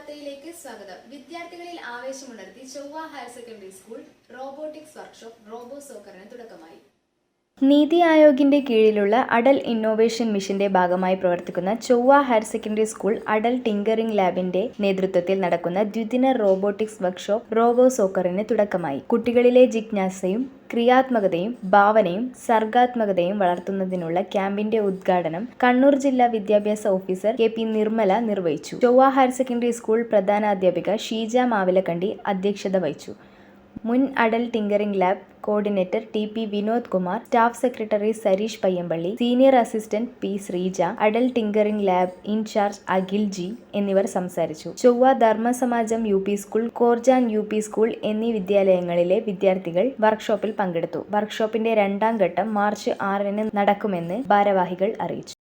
വാർത്തയിലേക്ക് സ്വാഗതം. വിദ്യാർത്ഥികളിൽ ആവേശമുണർത്തി Chovva higher secondary school robotics workshop robo സോക്കറിന് തുടക്കമായി. നീതി ആയോഗിന്റെ കീഴിലുള്ള അടൽ ഇന്നോവേഷൻ മിഷന്റെ ഭാഗമായി പ്രവർത്തിക്കുന്ന Chovva higher secondary school Atal tinkering ലാബിന്റെ നേതൃത്വത്തിൽ നടക്കുന്ന ദ്വിദിന റോബോട്ടിക്സ് വർക്ക്ഷോപ്പ് റോബോ സോക്കറിന് തുടക്കമായി. കുട്ടികളിലെ ജിജ്ഞാസയും ക്രിയാത്മകതയും ഭാവനയും സർഗാത്മകതയും വളർത്തുന്നതിനുള്ള ക്യാമ്പിന്റെ ഉദ്ഘാടനം കണ്ണൂർ ജില്ലാ വിദ്യാഭ്യാസ ഓഫീസർ കെ.പി. നിർമ്മല നിർവഹിച്ചു. ചൊവ്വ ഹയർ സെക്കൻഡറി സ്കൂൾ പ്രധാനാധ്യാപിക ഷീജ മാവിലക്കണ്ടി അധ്യക്ഷത വഹിച്ചു. മുൻ Atal tinkering lab coordinator T P. Vinod Kumar, staff secretary Sareesh Payyampally, senior assistant P. Sreeja, Atal tinkering lab in charge Akhil G എന്നിവർ സംസാരിച്ചു. Chovva Dharmasamajam U P. School, Korjan U P. School എന്നീ വിദ്യാലയങ്ങളിലെ വിദ്യാർത്ഥികൾ വർക്ക്ഷോപ്പിൽ പങ്കെടുത്തു. വർക്ക്ഷോപ്പിന്റെ രണ്ടാം ഘട്ടം മാർച്ച് 6-ന് നടക്കുമെന്ന് ഭാരവാഹികൾ അറിയിച്ചു.